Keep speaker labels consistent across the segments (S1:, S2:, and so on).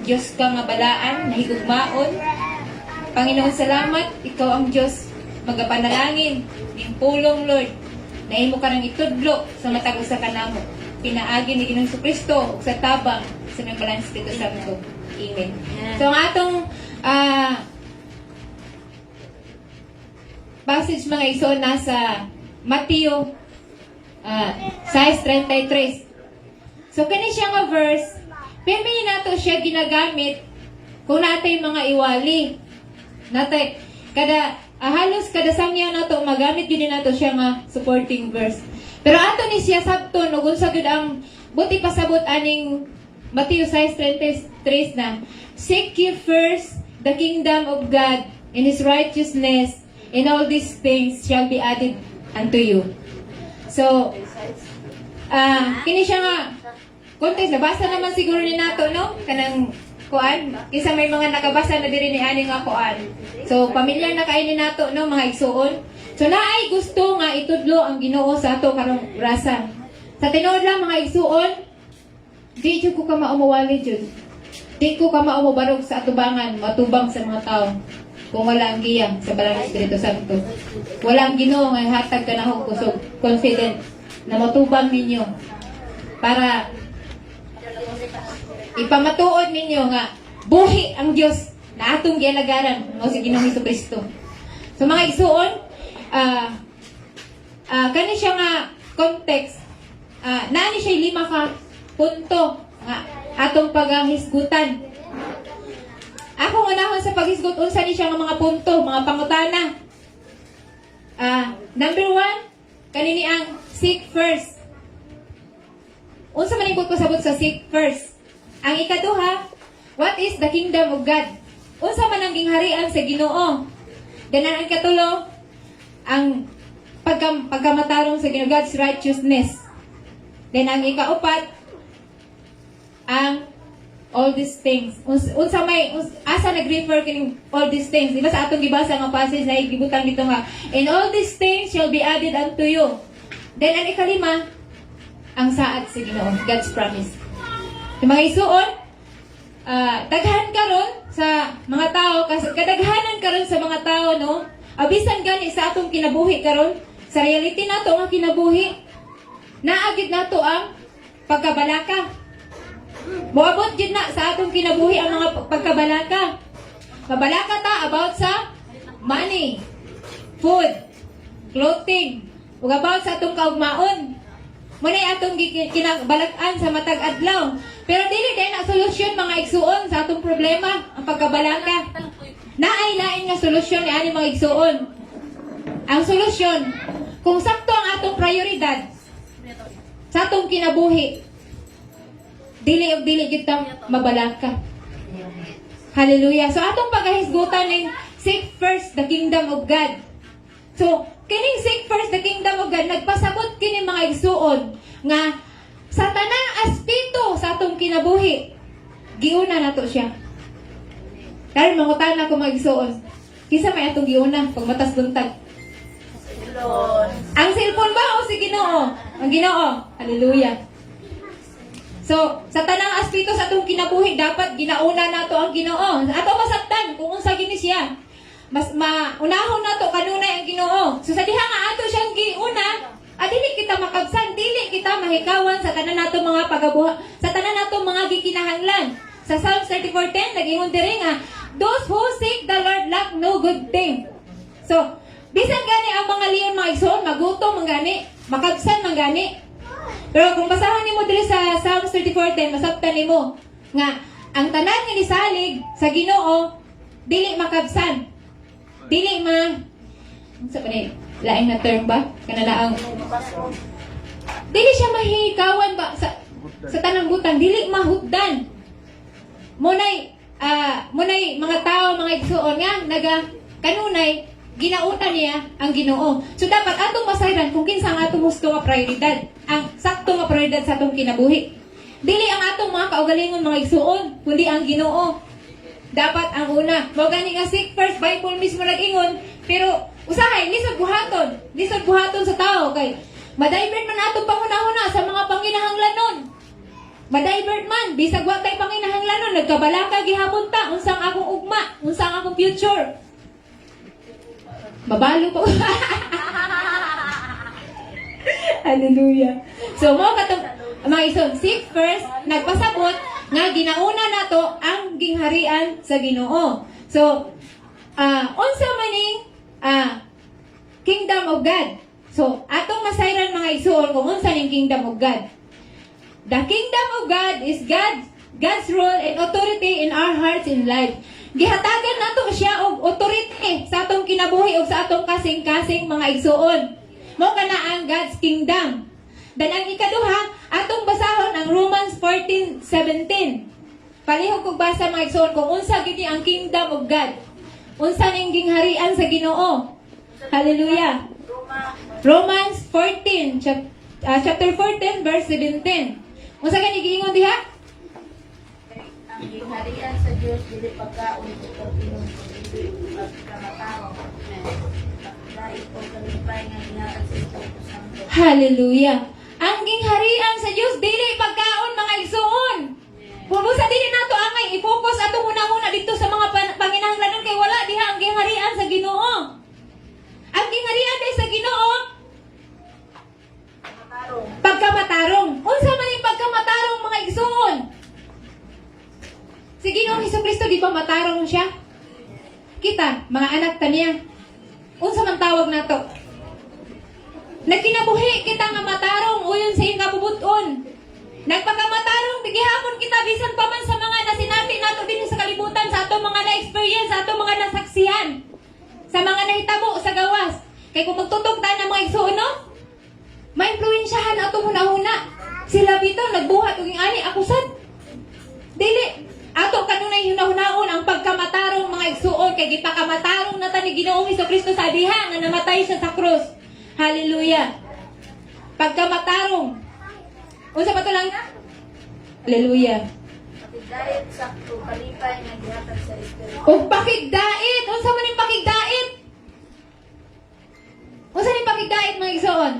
S1: Diyos ka nga balaan, nahigugmaon. Panginoon, salamat, ikaw ang Diyos, magapanalangin, ning pulong, Lord, na imo ka nang itudlo sa matag usa ka namo. Pinaagi ni Ginoong Kristo ug sa tabang sa mga balang Espiritu Santo. Amen. So ang atong passage mga iso nasa Mateo 6:33. So kani siya nga verse, pemini nato siya ginagamit kung natay mga iwali. Natay halos kada sangya nato magamit gid nato siya nga supporting verse. Pero ato ni siya sabton ug unsa gud ang buti pasabot aning Mateo 6:33 na, seek ye first the kingdom of God and His righteousness, and all these things shall be added unto you. So, kini siya nga context, nabasa naman siguro ni nato, no? Kanang kuan, isa may mga nakabasa na diri ni ani nga kuan. So, pamilyar na kay ni nato, no, mga igsuon. So, naay gusto nga itudlo ang Ginoo sa ato karong rasa. Sa tinuod lang mga igsuon, di jud ko ka maumuwali jud. Di ko ka maubarog sa atubangan, matubang sa mga tao. Kung wala ang giyang sa Balang Espiritu Santo. Wala ang Ginoo nga hatag kanahog kusog confident na matubang ninyo para ipamatuod ninyo nga buhi ang Dios na atong gialagaran mo si Ginoong Hesukristo. So mga igsuon, kani siya nga context, naani siya 5 ka punto nga atong paghisgutan. Ako unahon sa paghisgot unsa ni siya nga mga punto, mga pangutana. Number 1, kanini ang seek first. Unsa man ko sabot sa seek first? Ang ikaduha, what is the kingdom of God? Unsa man ang gingharian sa Ginoo? Ganan ang katulo, ang pagkamatarong sa Ginoo, God's righteousness. Then ang ikaupat, ang all these things. Asa nag-refer kining all these things? Diba sa atong gibasa nga passage na igibutang dito nga, and all these things shall be added unto you. Then ang ikalima, ang saad sa Ginoo, God's promise. Yung mga isuon, daghan karon sa mga tao, kasi kadaghanan karon sa mga tao, no? Abisan gani sa atong kinabuhi karon, sa reality nato nga kinabuhi, naagid nato ang pagkabalaka. Moabot gid na sa atong kinabuhi ang mga pagkabalaka. Kabalaka ta about sa money, food, clothing, ug about sa atong kaugmaon. Munay atong kinabalak-an sa matag adlaw. Pero dili kay na solusyon mga igsuon sa atong problema ang pagkabalaka. Naay lain nga solusyon ni ani mga igsuon. Ang solusyon kung sakto ang atong prioridad sa atong kinabuhi, dili kita mabalaka. Hallelujah. So atong paghisgutan ning seek first the kingdom of God. So kining seek first the kingdom of God, nagpasabot kini mga igsuon nga sa tanang aspeto sa atong kinabuhi, giuna nato siya. Karon mangutan ako mga igsuon, kisa may atong giuna pag matas buntag? Ang cellphone ba o si Ginoo? Ang Ginoo. Hallelujah. So, sa tanang aspeto sa atong kinabuhi, dapat ginauna nato ang Ginoo. Ato masabtan kung unsa gini siya. Mas maunahon nato kanunay ang Ginoo. So sa diha nga ato siyang giuna, dili kita makabsan, dili kita mahikawan sa tanan nato mga pagabuhat, sa tanan nato mga gikinahanglan. Sa Psalms 34:10 nagingon diri nga, those who seek the Lord lack no good thing. So, bisan gani ang mga liyon mga igsoon, magutom man gani, makabsan man gani. Pero kung basahon nimo diri sa Psalms 34:10, masabtan nimo nga ang tanan nga nisalig sa Ginoo dili makabsan. Dili unsa pa ni? Laing na term ba? Kanalaang dili siya mahikawan ba sa tanang butang, dili mahutdan. Munay mga tao, mga igsuon nga kanunay ginautan niya ang Ginoo. So dapat atong masayran kung kinsa ang atong gusto nga prioridad, ang sakto nga prioridad sa atong kinabuhi. Dili ang atong mga kaugalingon mga igsuon, kundi ang Ginoo. Dapat ang una. Mao gani nga seek first, Bible mismo nag-ingon, pero usahay lisod buhaton sa tao kay madivert man atong panghuna-huna sa mga panginahanglanon. madivert man, bisag wa tay panginahanglanon, nagkabalaka gihapon ta, unsang akong ugma, unsang akong future. Mabalo ko. Hallelujah. So, mo katong mga ison, seek first, nagpasabot, nga ginauna nato ang gingharian sa Ginoo. So, unsa maning kingdom of God. So, atong masayran mga isuon kung unsa ning kingdom of God. The kingdom of God is God's rule and authority in our hearts and life. Gihatagan nato siya og authority sa atong kinabuhi ug sa atong kasing-kasing mga igsuon. Mao kana ang God's kingdom. Dan ang ikaduha, atong basahon ang Romans 14:17. Palihog kog basa mga igsuon kung unsa gid ang kingdom of God. Unsa ning gingharian sa Ginoo. Hallelujah. Romans 14 chapter 14 verse 17. Unsa gani giingon diha?
S2: Ang gingharian sa Dios dili pagkaon ug pagpinom kundi pagkamatao. Dahil po kalipay nga ginhatag sa Espiritu Santo.
S1: Hallelujah. Ang gingharian sa Dios dili pagkaon mga igsuon. Kung sa dili nato angay i-focus ato muna dito sa mga panginahanglanon kay wala diha ang gingharian sa Ginoo. Ang gingharian kay sa Ginoo pagkamatarong. Unsa man yung pagkamatarong mga igsuon? Si Ginoong Hesukristo di ba matarong siya? Kita, mga anak ta niya. Unsa man tawag nato? Nagkinabuhi kita nga matarong uyon sa iyong kabubuton. Nagpakamatarong bigihapon kita bisan pa man sa mga nasinabi nato din sa kalibutan, sa atong mga na-experience, sa atong mga nasaksihan, sa mga nahitabo sa gawas. Kay kung magtutok tayo ng mga igsuon, no? Ma-impluwensyahan ato huna-huna. Sila bitaw nagbuhat ug ani akusad. Dili ato kanunay hunahunahon ang pagkamatarong mga igsuon kay gipakamatarong na ta ni Ginoong Hesukristo sa diha nga namatay siya sa krus. Hallelujah. Pagkamatarong. Unsa pa to lang? Hallelujah.
S2: Pakigdait sakto kalipay nga gihatag sa Espiritu.
S1: O pakigdait. Unsa man yung pakigdait? Unsa ni pakigdait mga igsuon?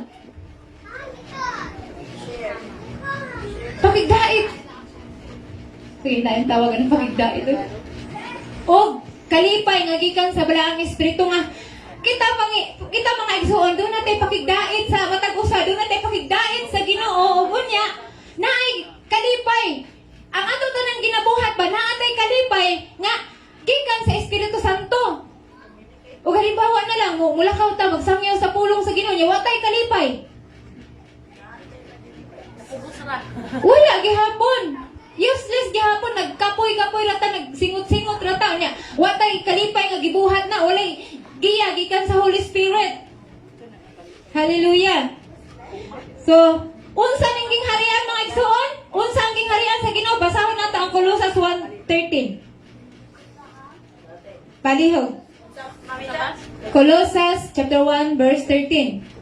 S1: Pakigdait. Sige, tayong tawagan ng pakigdait. O kalipay nga gikan sa balaang espiritu nga kita mga igsuon doon natin pakigdait sa matag usa, doon natin pakigdait sa Ginoo ug unya naay kalipay. Ang ato tanang ginabuhat ba naatay kalipay nga gikan sa Espiritu Santo. O halimbawa na lang mulakaw ta magsangyaw sa pulong sa Ginoo nya watay kalipay. Wala gihapon. Useless gihapon, nagkapoy-kapoy rata, nagsingot-singot rata niya. Watay kalipay nga gibuhat na, walay giya gikan sa Holy Spirit. Hallelujah. So, unsa ning gingharian mga igsuon? Unsa ang gingharian sa Ginoo? Basahon nato ang Colossus 1:13. Palihog. Colossus chapter 1 verse 13.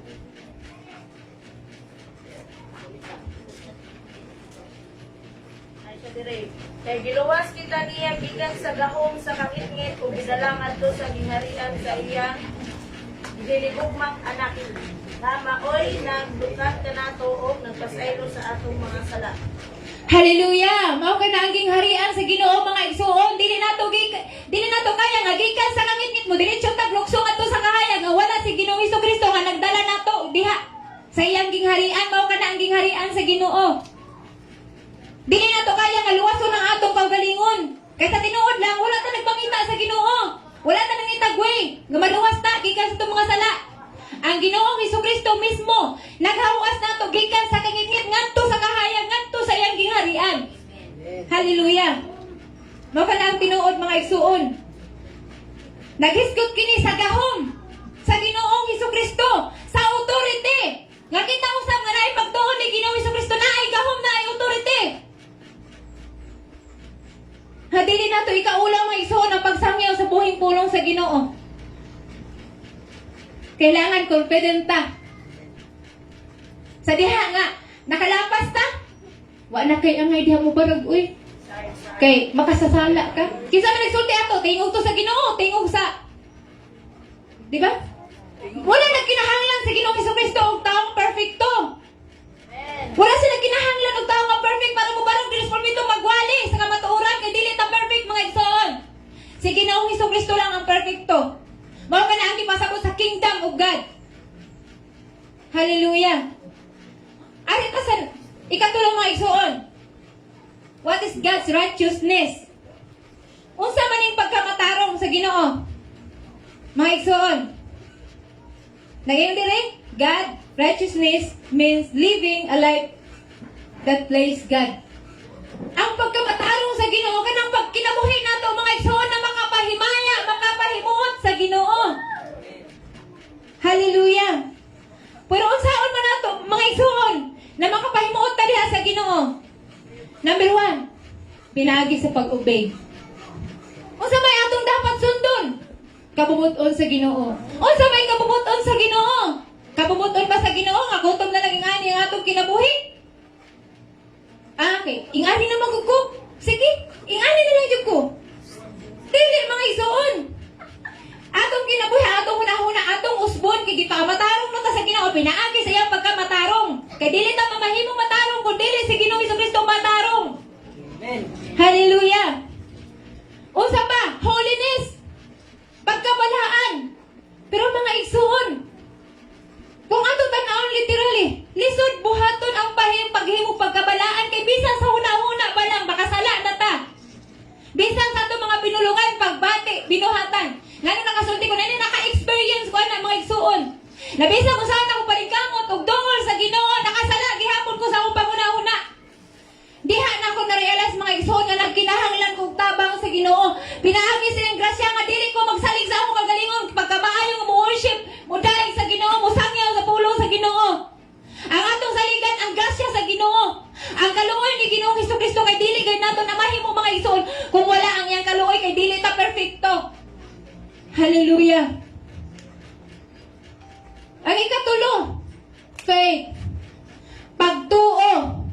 S2: Kay giluwas kita niya gikan sa gahom sa kangit-ngit ug gidalang adto sa gingharian sa iyang dilibugmang anak. Na maoy nagdukat kanato og nagpasaylo sa atong mga sala.
S1: Hallelujah! Mao kay na ang gingharian sa Ginoo mga igsuon, dili nato kaya nga gikan sa kangit-ngit mo diretso tagluksong adto sa kahayag nga wala si Ginoong Hesukristo nga nagdala nato diha sa iyang gingharian. Mao ka na ang gingharian sa Ginoo. Dili na to kaya nga luwason ang atong kaugalingon. Kaya sa tinuod lang, wala ta nagpangita sa Ginoo. Wala ta nangitagway. Nga maluwas ta, gikan sa itong mga sala. Ang Ginoong Hesukristo mismo, naghawas na to gikan sa kangit-ngit ngadto sa kahayag, ngadto sa iyang gingharian. Hallelujah. Mao ka na ang tinuod mga igsuon. Naghisgot kini sa gahom sa Ginoong Hesukristo, sa authority. Nga kita usab nga naay pagtuon ni Ginoong Hesukristo na ay gahom na ay authority. Dili na to ikaulang mga igsuon ang pagsangyaw sa buhing pulong sa Ginoo. Kailangan confident ta. Sa diha nga nakalapas ta. Wa na kay angay diha mo barag uy. Kay makasasala ka. Kinsa man nagsulti ato tingog to sa Ginoo, tingog sa di ba? Wala nagkinahanglan sa Ginoong Hesukristo og taong perfecto. Wala sila kinahanglan og taong nga perfect para mo barang chance for me to magwali sa kamatuoran kay dili ta perfect mga igsoon. Si Ginoong Hesukristo lang ang perfecto. Mao ka na ang gipasabot sa kingdom of God. Hallelujah. Ari tasan ikatulong mga igsoon. What is God's righteousness? Unsa man ning pagkamatarong sa Ginoo? Mga igsoon. Naging dire, God righteousness means living a life that please God. Ang pagkamatarong sa Ginoo kanang pagkinabuhi nato mga igsoon na makapahimaya, makapahimuot sa Ginoo. Hallelujah. Pero unsaon man nato mga igsoon na makapahimuot ta diha sa Ginoo? Number 1, pinagi sa pag-obey. Unsa may atong dapat sundon? Kabubuton sa Ginoo. Unsa may kabubuton sa Ginoo? Kabubuton ba sa Ginoo nga gutom na naging ani ang atong kinabuhi? Okay, ingani na magugko. Sige, ingani na lang jud ko. Dili mga igsoon. Atong kinabuhi, atong hunahuna, atong usbon kay gipamatarong na ta sa Ginoo, pinaagi sa iyang pagkamatarong. Kay dili ta mamahimong matarong kun dili si Ginoong Hesukristo matarong.
S3: Amen.
S1: Hallelujah. Unsa pa? Holiness. Pagkabalaan. Pero mga igsoon, kung ato tan-awon literally, lisod buhaton ang paghimo pagkabalaan kay bisan sa hunahuna pa lang makasala na ta. Bisan sa ato mga pinulungan pagbati, binuhatan. Ngano nakasulti ko na ni naka-experience ko na mga igsoon. Na bisan kung saan ako palikamot og dungol sa Ginoo, nakasala gihapon ko sa akong pangunahuna. Diha na ako na-realize mga igsoon nga nagkinahanglan kog tabang sa Ginoo. Pinaagi silang grasya nga dili ko magsalig sa akong kagalingon pagkamaayo nga mo-worship, modaig sa Ginoo, mosangyaw sa pulong sa Ginoo. Ang atong saligan ang grasya sa Ginoo. Ang kaluoy ni Ginoong Hesukristo kay dili gayud nato na mahimo mga igsoon kung wala ang iyang kaluoy kay dili ta perfecto. Hallelujah. Ang ikatulo, faith. Pagtuo.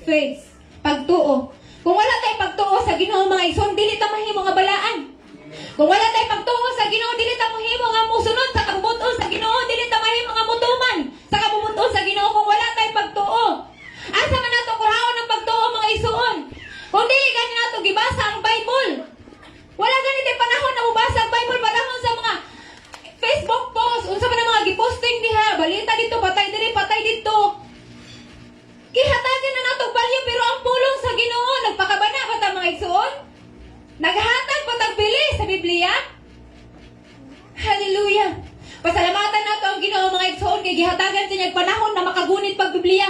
S1: Faith. Pagtuo. Kung wala tay pagtuo sa Ginoo mga igsoon, dili ta mahimo nga balaan. Kung wala tay pagtuo sa Ginoo, dili ta mahimo nga musunod sa kabubuton sa Ginoo, dili ta mahimo nga mutuman sa kabubuton sa Ginoo kung wala tay pagtuo. Asa man nato kurhaon ang pagtuo mga igsoon? Kung dili gani nato gibasa ang Bible. Wala gani tay panahon na mubasa ang Bible panahon sa mga Facebook post, unsa man ang mga giposting diha, balita dito, patay diri, patay dito. Gihatagan na nato balyo pero ang pulong sa Ginoo nagpakabana ba ta mga igsoon? Naghatag pa tag bili sa Biblia? Hallelujah. Pasalamatan nato ang Ginoo mga igsoon kay gihatagan sa niyang panahon na makagunit pag Biblia.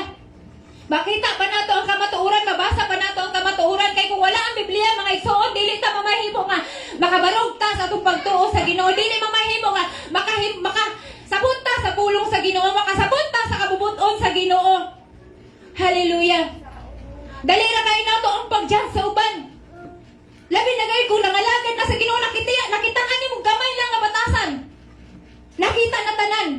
S1: Makita pa nato ang kamatuoran, mabasa pa nato ang kamatuoran kay kung wala ang Biblia mga igsoon, dili ta mamahimo nga makabarog ta sa atong pagtuo sa Ginoo, dili mamahimo nga makasabot ta sa pulong sa Ginoo, makasabot ta sa kabubuton sa Ginoo. Hallelujah. Dali ra kay nato ang pagdiyan sa uban. Labi na gay kung nangalagad na sa Ginoo, nakitaan ni mo gamay lang nga batasan. Nakita na tanan.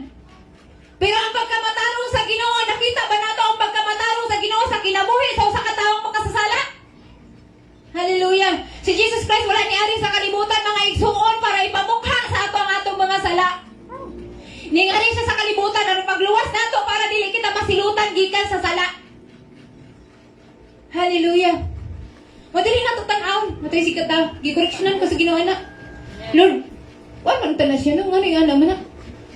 S1: Pero ang pagkamatarong sa Ginoo, nakita ba nato ang pagkamatarong sa Ginoo sa kinabuhi sa usa ka tawong makasasala? Hallelujah. Si Jesus Christ wala ni ari sa kalibutan mga igsuon para ipamukha sa ato ang atong mga sala. Ning ari siya sa kalibutan aron pagluwas nato para dili kita masilutan gikan sa sala. Hallelujah. Madali na ito tan-aon. Matay si kata. Gikoreksyonan ko sa Ginoo anak. Lord, wala man ito na siya nung ano yung anak mo na.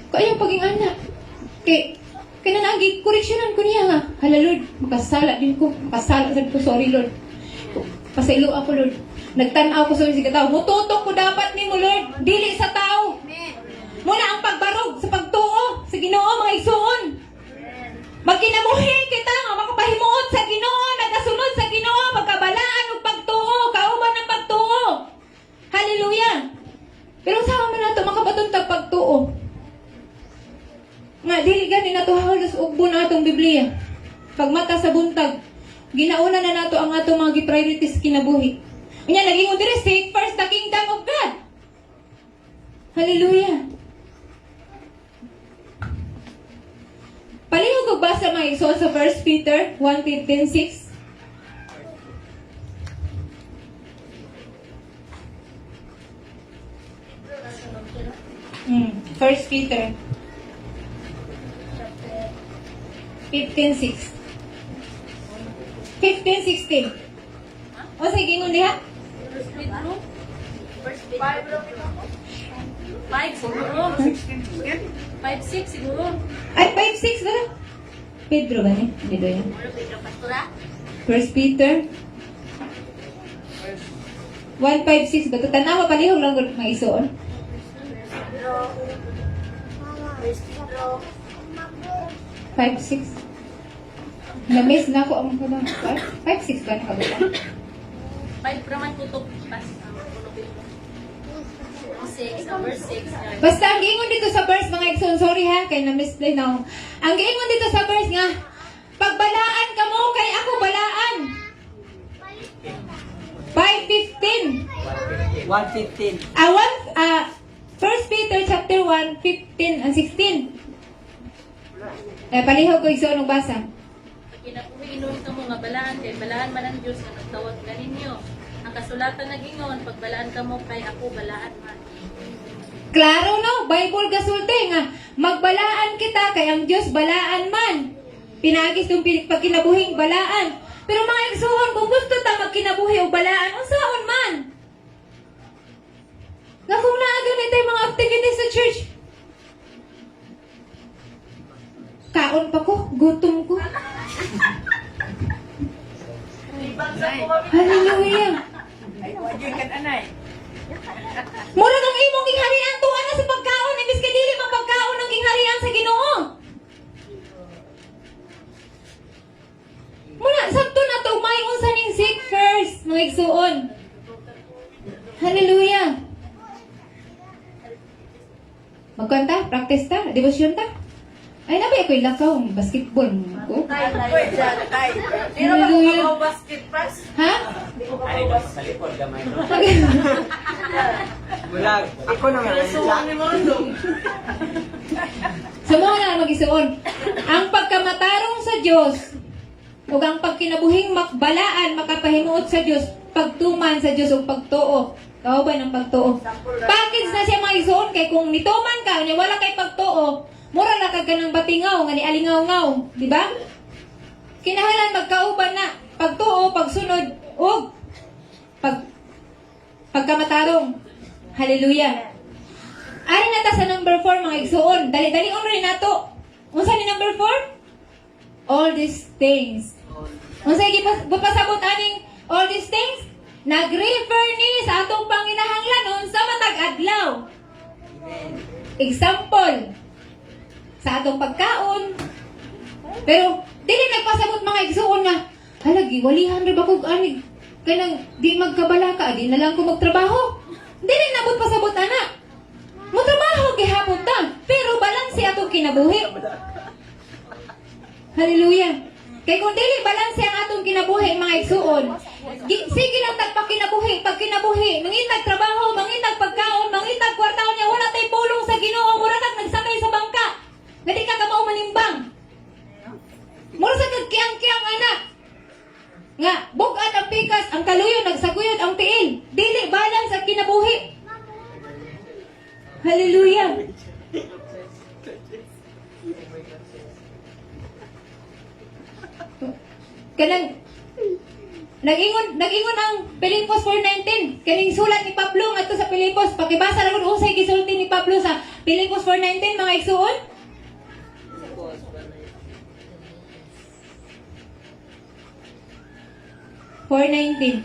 S1: Kaya paging anak. Kaya na nagi, koreksyonan ko niya nga. Hala Lord, makasala din ko. Makasala din ko. Sorry Lord. Pasaylo ako Lord. Nagtanaw ko sa si kata. Mututok ko dapat ni mo Lord. Dili sa tao. Muna ang pagbarog sa pagtuo sa Ginoo mga igsoon. Magkinabuhi kita nga makapahimuot sa Ginoo, nagasunod sa Ginoo, magkabalaan og pagtuo, kauban ng pagtuo. Hallelujah. Pero sa man nato makabaton tag pagtuo. Nga dili gani nato halos ugbo na atong Biblia. Pagmata sa buntag, ginauna na nato ang atong mga priorities kinabuhi. Unya naging diri seek first the kingdom of God. Hallelujah. Palihog og basa mga igsoon sa 1 Peter 1:15-6. 1 Peter 15:6. 15:16. O sige, gingon diha.
S2: First Pedro. First Pedro. 5 raw ito ako. 5 siguro. 5-6 siguro.
S1: Ay, 5-6 ba na? Pedro ba ni? Dito yan.
S2: Wala Pedro Pastora.
S1: First Peter. 1-5-6 ba ito? Tanawa, palihog lang mga isuon.
S2: Pedro. First Pedro.
S1: 5-6. Na-miss na ako ang mga 5-6 ba na kabulan?
S2: 5 praman kutok. Pas. 6, verse 6.
S1: Basta ang giingon dito sa verse, mga isuon, sorry ha, kay na-misplay na ako. Ang giingon dito sa verse nga, pagbalaan ka mo, kay ako balaan. 5:15.
S3: 115.
S1: 1 Peter chapter 1, 15 and 16. Palihog ko isuon ng basa.
S2: Kinapuhiinom ka mo nga balaan kay balaan man ang Diyos nga nagtawag ka ninyo. Ang kasulatan nagingon, pagbalaan ka mo kay ako balaan man.
S1: Klaro no, Bible gasulti nga, magbalaan kita kay ang Diyos balaan man. Pinagis yung pagkinabuhing balaan. Pero mga igsuhon, kung gusto ta magkinabuhi o balaan, unsaon man? Nga kung naaganit ay mga activities sa church, kaon pa ko, gutom ko. Hallelujah.
S3: Ay, kuwadyoy kan anay.
S1: Mura kang imong gingharian tuwa na sa pagkaon, imbis ka dili mang pagkaon ng gingharian sa Ginoo. Muna, sakto na to, may unsa ning seek first, mga igsuon. Hallelujah. Magkanta, practice ta, devotion ta. Ay, nabi ako'y lakaw, basketball. Ko.
S2: Tay, tay. Pero ba kung ako basket pass?
S1: Ha?
S3: Ay, sa likod, gamay no? Bulag. Ako naman.
S2: Suwang ni Mondong.
S1: So, mga na mag-isuon. Ang pagkamatarong sa Diyos, ug ang pagkinabuhing makbalaan, makapahimuot sa Diyos, pagtuman sa Diyos ug pagtuo. Kauban ng pagtuo. Package na siya mga isuon, kay kung nituman ka, ni wala kay pagtuo, mura na kag kanang batingaw, nga ni alingaw-ngaw. Di ba? Kinahanglan magkauban na pagtuo, pagsunod, ug pagkamatarong. Hallelujah. Ari na ta sa number 4, mga igsuon. Dali-dali on rin nato. Unsa ni number 4? All these things. Unsa gipasabot aning all these things? Nag-refer ni sa atong panginahanglanon sa matag adlaw. Example, sa atong pagkaon. Pero dili nagpasabot mga igsuon nga, halagi walihan ra ba kog anig kanang di magkabala ka, di na lang ko magtrabaho. Dili nabot pasabot ana. Mo trabaho gihapon ta, pero balanse atong kinabuhi. Hallelujah. Kay kung dili balanse ang atong kinabuhi mga igsuon, sige lang tagpa kinabuhi, pag kinabuhi, mangitag trabaho, mangitag pagkaon, mangitag kwartaon niya, wala tay pulong sa Ginoo, mura kag nagsakay sa bangka. Nga di ka kamao manimbang. Mura sa kagkiyang-kiyang anak. Nga, bugat ang pikas, ang kaluyon, nagsaguyod ang tiil. Dili balance ang kinabuhi. Hallelujah. Kanang Nag-ingon ang Pilipos 4:19. Kaning sulat ni Pablo ngadto sa Pilipos. Pakibasa ra gud usay gisulti ni Pablo sa Pilipos 4:19 mga igsuon. $4.19.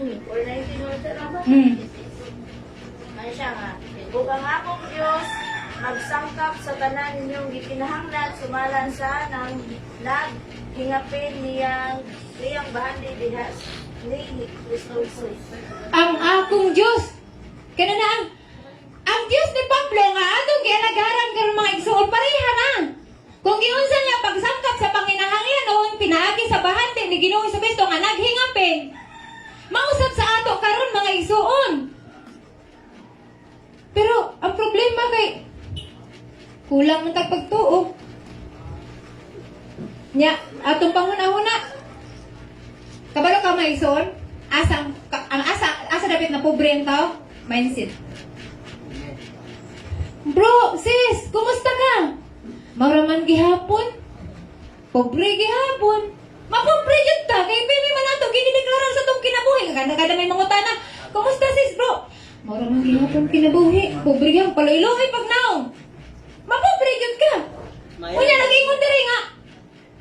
S2: Or 19 order ako. Ano siya nga? Ug ang akong Diyos magsangkap sa tanan ninyong gikinahanglan sumalan sa nang naghingapin niyang bahandi dihas ni Kristo Jesus.
S1: Ang akong Diyos. Kana na ang Diyos ni Pablo nga atong gialagaran karon mga igsuon pareha na. Kung giunsa niya pagsangkap sa panginahanglan noon pinaagi sa bahante ni Ginoong Jesucristo nga naghingapin. Mausap sa ato karon mga igsuon. Pero ang problema kay kulang man tag pagtuo. Nya atong panghuna-huna. Kabalo ka mga igsuon? Asa dapat na pobre ang tao? Mindset. Bro, sis, kumusta ka? Mauraman gihapon. Pobre gihapon. Mapobre jud ta kay pili man ato ginideklarar sa tong kinabuhi. Kada may mangutana. Kumusta sis, bro? Mauraman gihapon kinabuhi. Pobre gyud paloy-loy pag naong. Mapobre jud ka. Unya nag-ingon diri nga.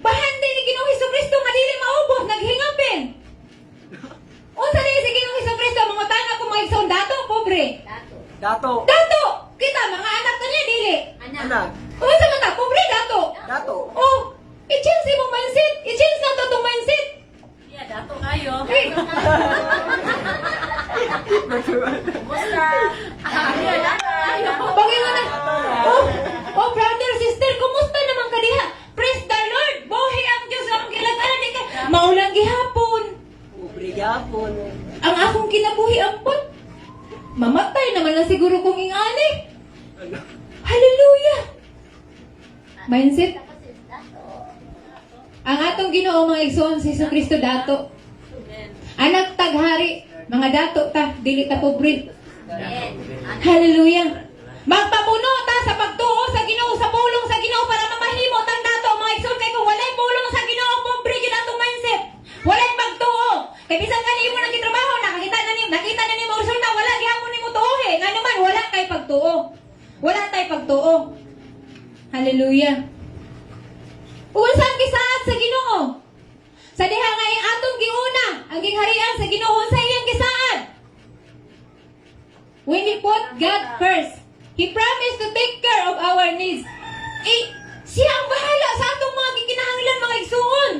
S1: Bahan din ni Ginoong Hesukristo nga dili maubos naghingapin. Unsa ni si Ginoong Hesukristo mangutana kung mga igsoon dato pobre?
S3: Dato.
S1: Dato! Kita mga anak to niya dili.
S3: Anak.
S1: Unsa man ta pobre dato?
S3: Dato.
S1: Oh, i-change imong mindset. I-change na to tong mindset.
S2: Yeah, dato kayo.
S1: Hey,
S2: Kumusta? Yeah, dato kayo.
S1: Pag-ingon na. Oh, brother, sister, kumusta naman ka diha? Praise the Lord. Buhi ang Diyos ang gilagaran ni ka. Maulang gihapon.
S3: Pobre gapon.
S1: Ang akong kinabuhi ampon. Mamatay naman na siguro kong ingani. Hallelujah. Mindset. Ang atong Ginoo mga igsoon si Jesucristo dato. Anak taghari, mga dato ta, dili ta pobre. Hallelujah. Magpapuno ta sa pagtuo sa Ginoo, sa pulong sa Ginoo para mamahimo tang dato mga igsoon kay kung walay pulong sa Ginoo, pobre gyud atong mindset. Walay pagtuo. Kay bisan kanimo nang gitrabaho, nakita na nimo resulta, wala gihapon nimo tuohe. Ngano man wala kay pagtuo. Wala tay pagtuo. Hallelujah. Unsa ang gisaad sa Ginoo? Sa diha nga ang atong giuna, ang gingharian sa Ginoo sa iyang gisaad. When we put God first, He promised to take care of our needs. Siya ang bahala sa atong mga gikinahanglan mga igsuon.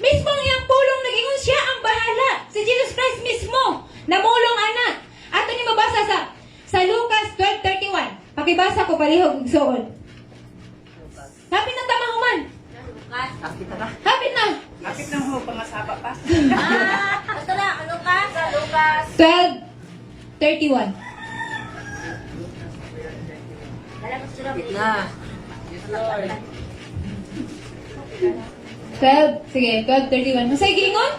S1: Mismo ang iyang pulong nag-ingon siya ang bahala. Si Jesus Christ mismo, namulong anak. Ato ni mabasa sa Lucas 12:31. Pakibasa ko palihog igsuon. Hapit na tama human.
S3: Akit na.
S1: Hapit na.
S3: Akit na ho, pangasaba pa.
S2: Ito na, Lucas. Sa Lucas.
S1: 12:31.
S3: Akit na.
S1: 12:31. Masay giingon?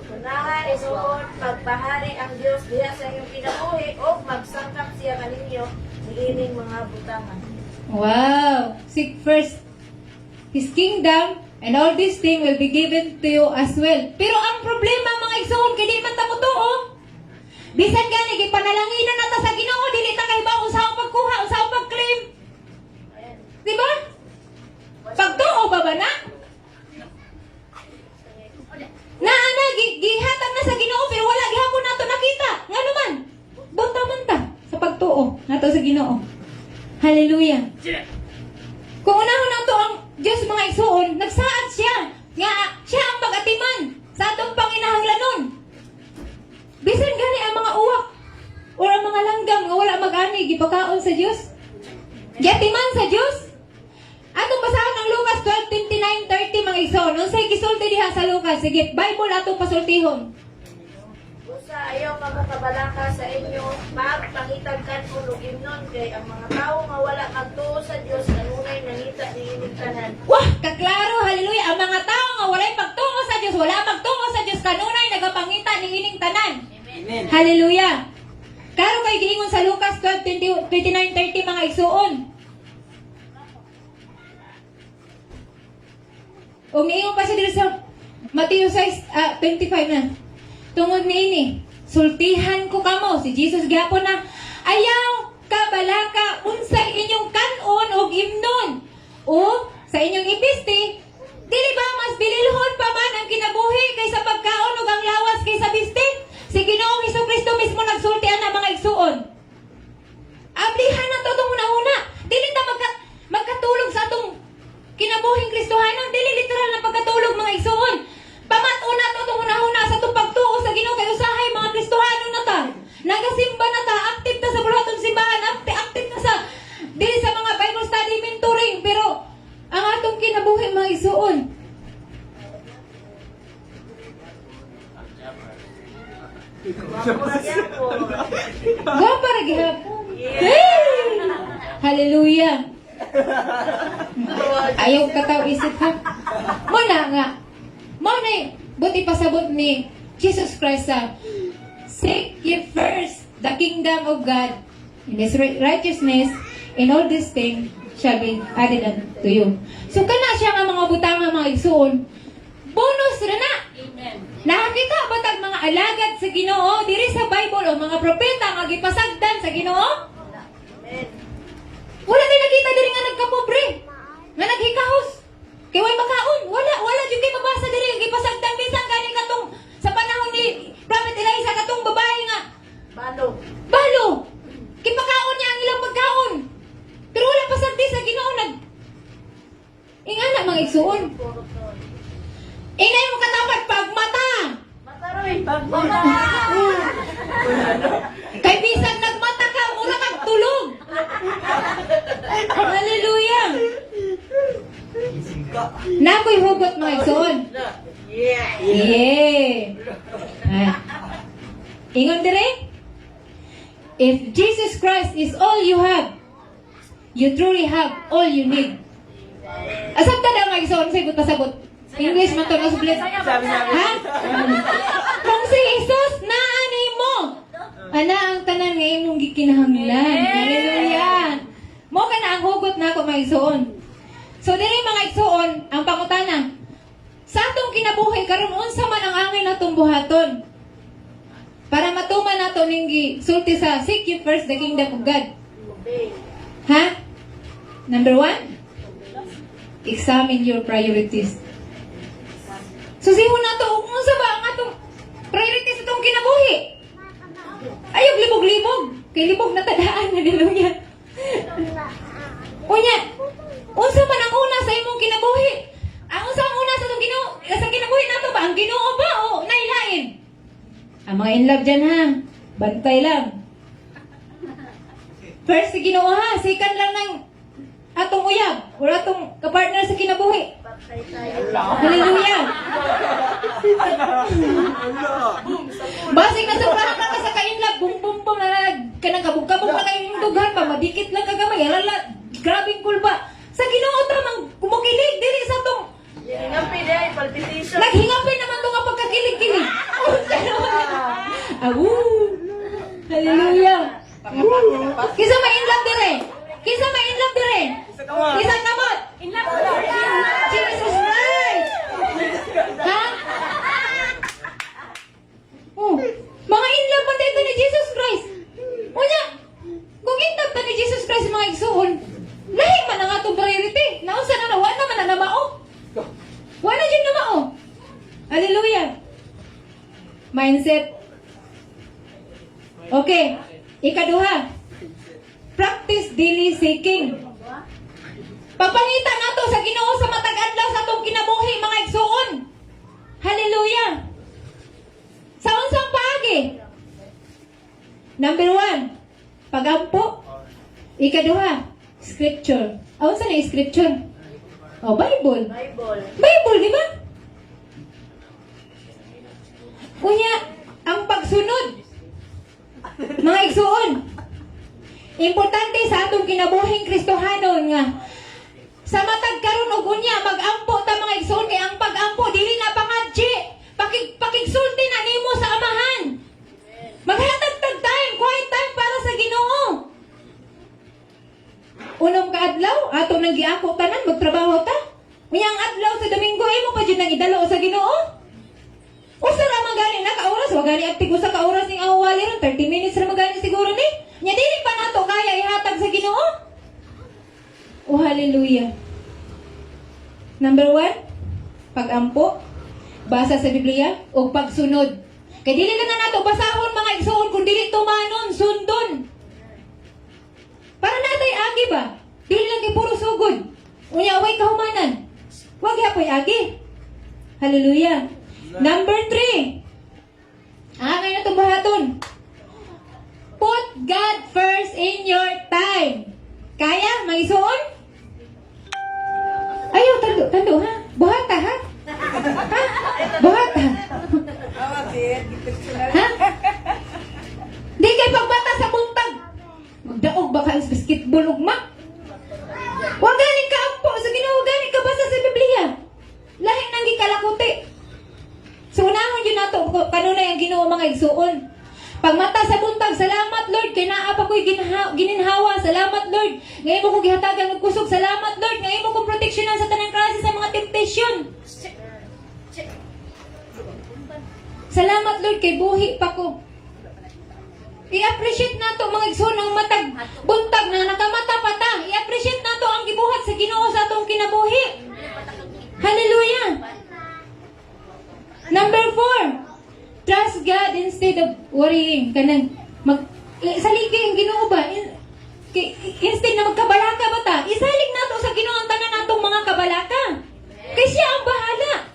S2: Unahan isuon pagpahari ang Dios diha sa inyong kinabuhi o magsangkap siya kaninyo niining mga butangan.
S1: Wow! Seek first His kingdom and all these things will be given to you as well. Pero ang problema mga igsoon kay di man ta motuo. Bisan gani gipanalangina nata sa Ginoo dili ta kay ba usaw pagkuha, usaw pag-claim. Di ba? Pagtuo ba ba na? Gihatag na sa Ginoo pero wala gihapon nato nakita. Ngano man? Bunta man ta sa pagtuo nato sa Ginoo. Hallelujah. Kung unahon nato ang Diyos mga igsoon, nagsaad siya. Nga siya ang pag-atiman sa atong panginahanglanon. Bisan gani ang mga uwak o ang mga langgam nga wala mag-ani gipakaon sa Diyos. Giatiman sa Diyos. Atong basahan ang Lucas 12:29-30 mga igsoon. Unsay gisulti diha sa Lucas? Sige, Bible atong pasultihon.
S2: Usa ayaw kamo kabalaka sa inyo magpangitagkan mo imnon kay ang mga tao nga wala magtuo sa Dios kanunay nangita niining tanan.
S1: Wah, kaklaro, hallelujah. Ang mga tao nga walay pagtuo sa Diyos, wala pagtuo sa Diyos kanunay nagapangita ning ining tanan.
S3: Amen.
S1: Hallelujah. Karo kay giingon sa Lucas 12:29-30 mga igsuon. O niingon pa siya dito sa Matthew 6:25 na. Tungod niini, sultihan ko kamo si Jesus gyapon na ayaw kabalaka unsay inyong kanon og imnon. O sa inyong ipiste, dili ba mas bililhon pa man ang kinabuhi kaysa pagkaon ug ang lawas kaysa biste? Si Ginoong Hesukristo mismo nagsultian na mga igsuon. Ablihan na to itong una-una. Dili ta magkatulog sa atong kinabuhing Kristohanon. Dili literal na pagkatulog mga igsuon. Pamat-una to itong una-una sa itong pagtuo sa Ginoo kay usahay mga Kristohanon na ta. Nagasimba na ta. Active ta sa bulaton simbahan. Active na sa dili sa mga Bible study mentoring. Pero ang atong kinabuhi mga igsuon. Gwapa ra gihapon. Hey! Hallelujah. Ayaw kataw isip ha. Muna nga. Muna buti pasabot ni Jesus Christ sa seek ye first the kingdom of God and His righteousness and all these things shall be added unto you. So kana siya nga mga butang nga mga igsuon. Bonus ra na.
S2: Amen.
S1: Nakakita ba tag mga alagad sa Ginoo diri sa Bible o mga propeta nga gipasagdan sa Ginoo?
S2: Amen.
S1: Wala din nakita diri nga nagkapobre. Nga naghikahos. Kay way makaon, wala jud kay mabasa diri nga gipasagdan bisan kani katong sa panahon ni Prophet Elijah katong babae nga
S2: Balo.
S1: Kipakaon niya ang ilang pagkaon. Pero wala pasagdi sa Ginoo nag ingana mga igsuon. Ingay mo katapat pagmata.
S2: Mataroy. Pagmata.
S1: Kay bisan nagmata ka, mura kag tulog. Hallelujah. Nakoy hugot mga igsoon.
S2: Yeah.
S1: Ah. Ingon dire? If Jesus Christ is all you have, you truly have all you need. Asab ta daw mga igsoon, sagot pasabot. English man to na sublet. Ha? Kung si Jesus naani mo, ana ang tanan nga imong gikinahanglan. Hallelujah. Mo kana ang hugot nako mga igsoon. So diri mga igsoon, ang pangutana, sa atong kinabuhi karon unsa man ang angay natong buhaton? Para matuman nato ning sulti sa seek ye first the kingdom of God. Ha? Number 1, examine your priorities. Susihon nato unsa ba ang atong priorities atong kinabuhi? Ayog libog-libog, kay libog na tadaan, hallelujah. Unya, unsa man ang una sa imong kinabuhi? Ang unsa ang una sa atong sa kinabuhi nato ba ang Ginoo ba o nailain? Ang mga in love dyan ha, bantay lang. First si Ginoo ha, second lang ng atong uyab o atong kapartner sa kinabuhi.
S2: Patay tayo.
S1: Hallelujah. Basig na sa parang ka sa ka-inlove, bum na kanang kabog-kabog na kayong dughan pa, madikit lang kagamay, halala, grabing kulba. Sa Ginoo tramang kumukilig, dili sa tong
S2: Hingampi dahil palpitation.
S1: naghingapin naman to nga pagkakilig-kilig. Oh, hallelujah. Kisa may in love dire. Kisa may in love dire. Kisa kamot. In love Jesus Christ. Ha? Oh, mga in love man dito ni Jesus Christ. Unya, kung in love ta ni Jesus Christ mga igsuon, lahi man ang atong priority. Nausa na nawa naman na namao. Wala dyan namao. Hallelujah. Mindset. Okay. Ikaduha. Practice daily seeking. Pagpangita nato sa Ginoo sa matag adlaw sa atong kinabuhi mga igsuon. Hallelujah. Sa unsang paagi? Number 1, pagampo. Ikaduha, scripture. Unsa na scripture? Oh, Bible. Bible, di ba? Kunya, ang pagsunod, mga igsuon, importante sa atong kinabuhing Kristohanon nga, sa matag karon og unya, mag-ampo ta mga igsuon, kay ang pag-ampo, dili na pangadji, pakigsulti na nimo sa amahan. Maghatag-tag time, quiet time para sa Ginoo. Unang kaadlaw, ato nang giako tanan, magtrabaho ta. Uyang adlaw sa Domingo, imo pa dyan nang idalo sa Ginoo. Usa ra magani na ka oras, wagani aktig usa ka oras ning awali ron, 30 minutes ra magani siguro ni. Nya dili pa nato kaya ihatag sa Ginoo. Oh hallelujah. Number 1, pagampo, basa sa Biblia ug pagsunod. Kay dili na nato basahon mga igsoon kun dili tumanon, sundon. Para natay agi ba? Dili lang kay puro sugod. Unya way kahumanan. Wag yapoy agi. Hallelujah. Number 3. Angay na itong bahaton. Put God first in your time. Kaya? Magisuon? Ayaw, tando ha? Buhata ha? Ha? Buhata. Ha? Di kay pagbata sa buntag. Magdaog baka ang basketball ugma. Huwag galing ka ampo sa Ginoo, galing ka basa sa Biblia. Lahi nang gikalakuti. So unahon yun nato kanunay ang Ginoo mga igsuon. Pagmata sa buntag, salamat Lord, kay naa pa ko'y gininhawa, salamat Lord. Ngayon mo ko gihatagan og kusog, salamat Lord. Ngayon mo ko proteksyonan sa tanang klase sa mga temptation. Salamat Lord, kay buhi pa ko. I-appreciate nato mga igsoon ng matag buntag na nakamata pa ta. I-appreciate nato ang gibuhat sa Ginoo sa atong kinabuhi. Hallelujah. Number 4, trust God instead of worrying. Kanang saligi ang Ginoo ba? Instead na magkabalaka ba ta? Isalig nato sa Ginoo ang tanan natong mga kabalaka. Kay siya ang bahala.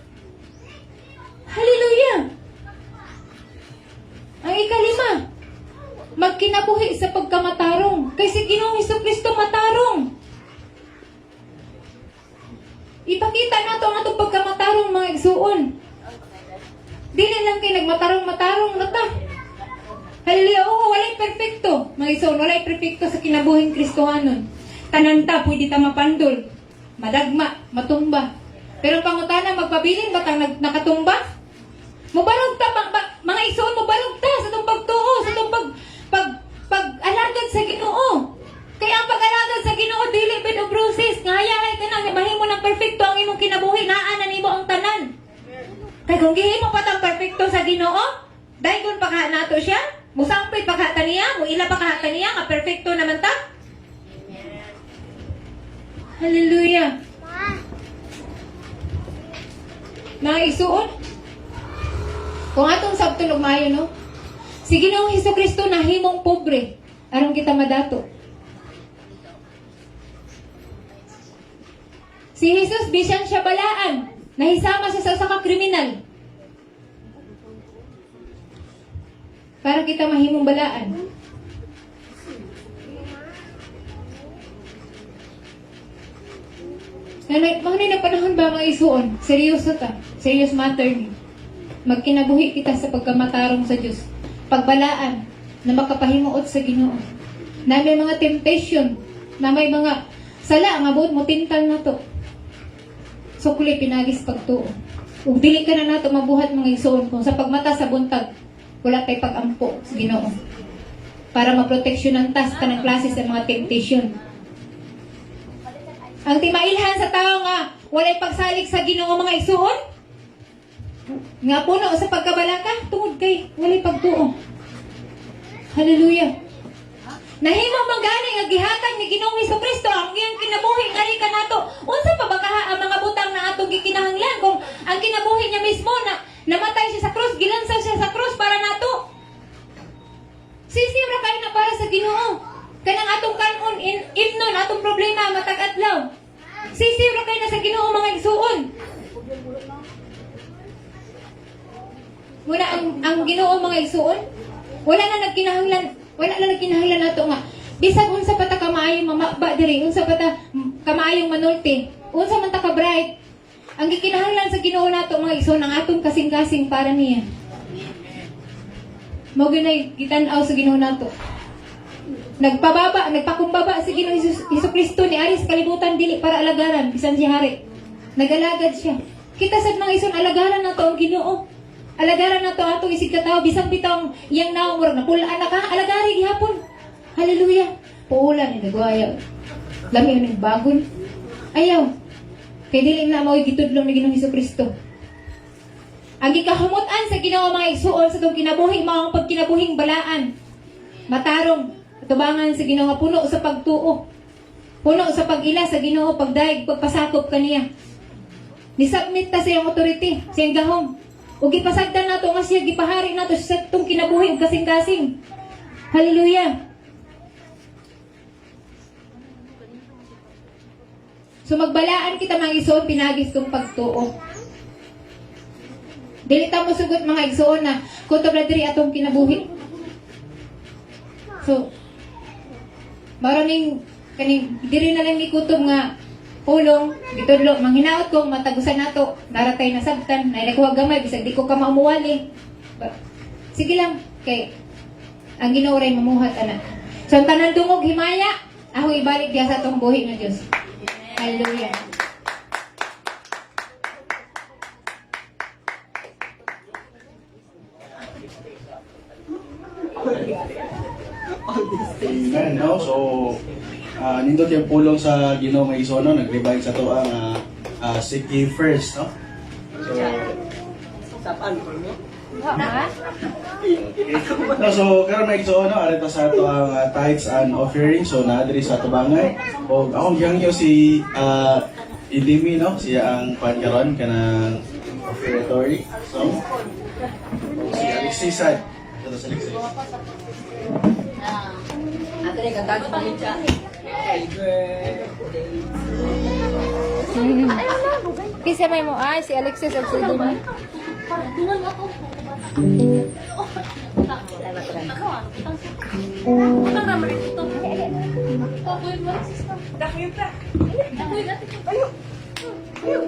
S1: Hallelujah. Ang ikalima, magkinabuhi sa pagkamatarong. Kasi Ginoong Hesukristo matarong. Ipakita nato ang atong pagkamatarong mga igsuon. Dili lang kay nagmatarong-matarong na ta. Hallelujah. Oo, walay perfecto. Mga igsuon, walay perfecto sa kinabuhing Kristohanon. Tanan ta, pwede ta mapandol. Madagma, matumba. Pero pangutana, magpabilin ba ta nakatumba? Mubalog ta, mga igsuon, mubalog ta sa itong pagtuo, sa itong pag-alagad sa Ginoo. Kaya ang pag-alagad sa Ginoo, dili bed of roses. Ngayahay ka na, mahimo ng perfecto ang imong kinabuhi, naanan nimo ang tanan. Kaya kung gihimo pa tang perfecto sa Ginoo, dahil kung pagka nato siya, musampit pagka niya, muila pagka niya, nga perfecto naman ta. Hallelujah. Mga isuon, kung atong sabtulog mayo, no? Si Ginoong Hesukristo nahimong pobre, aron kita madato. Si Jesus bisan siya balaan, nahisama siya sa usa ka kriminal. Para kita mahimong balaan. Mga na panahon ba mga isuon? Seryoso ta. Serious matter ni. Magkinabuhi kita sa pagkamatarong sa Diyos. Pagbalaan na makapahimuot sa Ginoo. Na may mga temptation, na may mga sala nga buot mo tintal na to. Sukli pinagis pagtuo. Ug dili ka na nato mabuhat mga igsoon kung sa pagmata sa buntag wala tay pagampo sa Ginoo. Para maproteksyonan ta sa tanang klase sa mga temptation. Ang timailhan sa tao nga walay pagsalig sa Ginoo mga igsoon nga puno sa pagkabalaka tungod kay walay pagtuo. Hallelujah. Nahimo man gani nga gihatag ni Ginoong Hesukristo ang iyang kinabuhi nga ka nato. Unsa pa ba kaha ang mga butang na atong gikinahanglan kung ang kinabuhi niya mismo na namatay siya sa krus, gilansa siya sa krus para nato. Sisiw ra kay na para sa Ginoo. Kanang atong kanon imnon atong problema matag adlaw. Sisiw ra kay na sa Ginoo mga igsuon. Muna ang Ginoo mga igsuon, wala na nagkinahanglan nato nga bisag unsa pa ta kamaayong mamaba diri, unsa pa ta kamaayong manulti, unsa man ta ka bright. Ang gikinahanglan sa Ginoo nato mga igsoon ang atong kasing-kasing para niya. Mao ginay gitan-aw sa Ginoo nato. Nagpakumbaba si Ginoo Hesukristo ni Aris kalibutan dili para alagaran bisan siya hari. Nagalagad siya. Kita sad mga igsoon alagaran nato ang Ginoo. Alagaran na to atong isig katawo bisang bitong iyang naong murag napulaan na ka alagari gihapon. Hallelujah. Puulan ni nagwaya. Lami ni bagon. Ayaw. Kay dili na mao gitudlong ni Ginoong Hesukristo. Ang gikahamutan sa Ginoo mga igsuon sa tong kinabuhing mga pagkinabuhing balaan. Matarong tubangan sa Ginoo nga puno sa pagtuo. Puno sa pag-ila sa Ginoo pagdaig pagpasakop kaniya. Nisubmit ta sa iyang authority, sa iyang gahom. O gipasagdan nato nga siya, gipahari nato sa itong kinabuhi o kasing-kasing. Hallelujah. So magbalaan kita mga igsoon, pinagis kong pagtuo. Dili ta mo sugot mga igsoon na kutob na diri atong kinabuhi. So, maraming kaning diri na lang ni kutob nga pulong, ditudlo, manghinaot ko, matagusan nato, daratay na sabtan, na nakuha gamay, bisag di ko ka maumuwali. Sige lang, kay ang Ginoo ray mamuhat, anak. So, ang tanan dungog, himaya, ako ibalik diya sa itong buhi ng Diyos. Hallelujah.
S4: Amen, no? So, nindot yung pulong sa Ginoo nga isono, nag-revive sa to ang seek ye first, no? So,
S3: Sapan ko mo.
S4: no, so karon may igsoon, no? Arito sa ato ang tithes and offering. So, naadri sa ato bangay. O akong giyangyo si Idimi, no? Siya ang pankaron kanang offertory. So, si Alexis sad. Ito sa Alexis.
S3: Ate rin, katagot pa rin siya. Happy birthday.
S1: Kasi may mo ay si Alexis at si Dumi.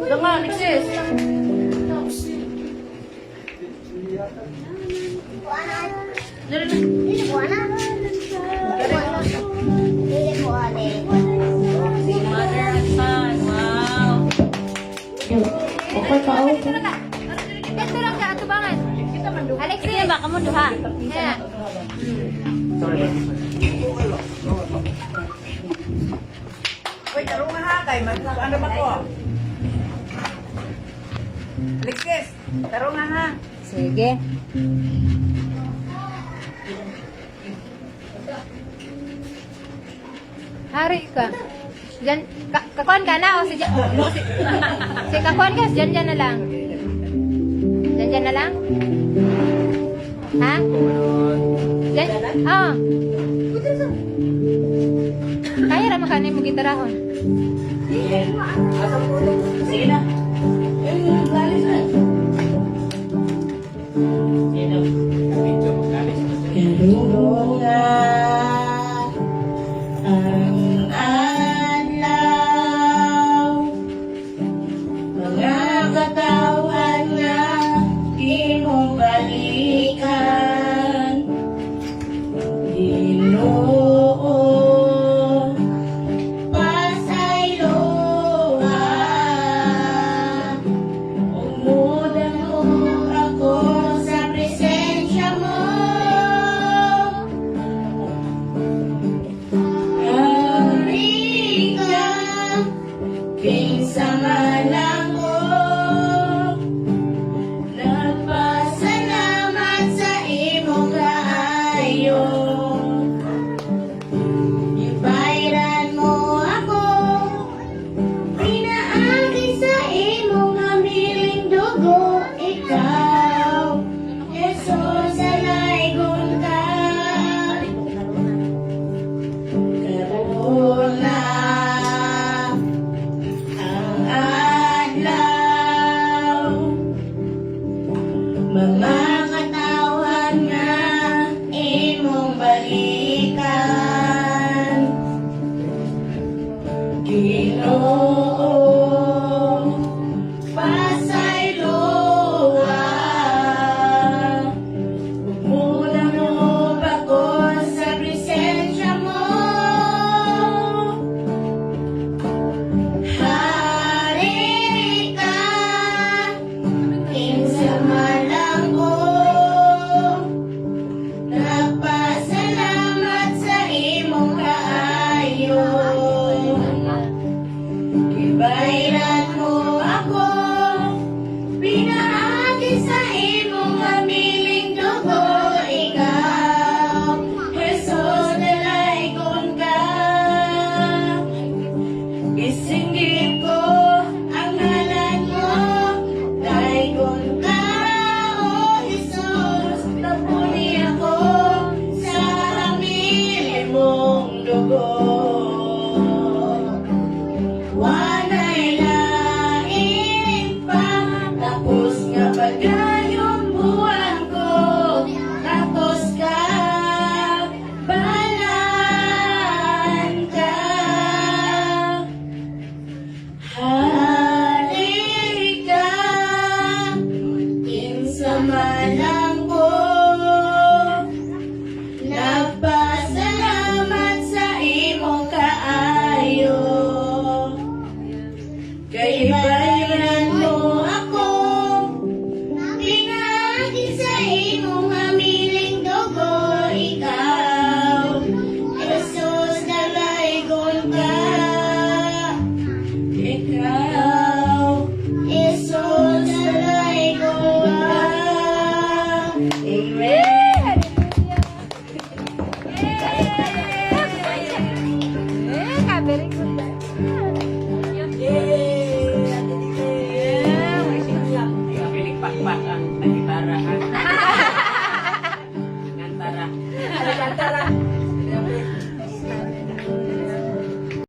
S2: Dama, Alexis. Si mother and son. Wow.
S1: Okay pa ako.
S5: Ito lang siya, atubangan. Alexis, baka mo duha. Kaya.
S3: Uy, tarong nga ha, kay ano ba ko? Alexis, tarong nga ha.
S1: Sige. Hari ka. Diyan, kakuan ka na o si si kakuan ka, diyan na lang. Diyan na lang? Ha? Diyan? Oo. Kaya raman ka na mo gitarahon.
S3: Asam ko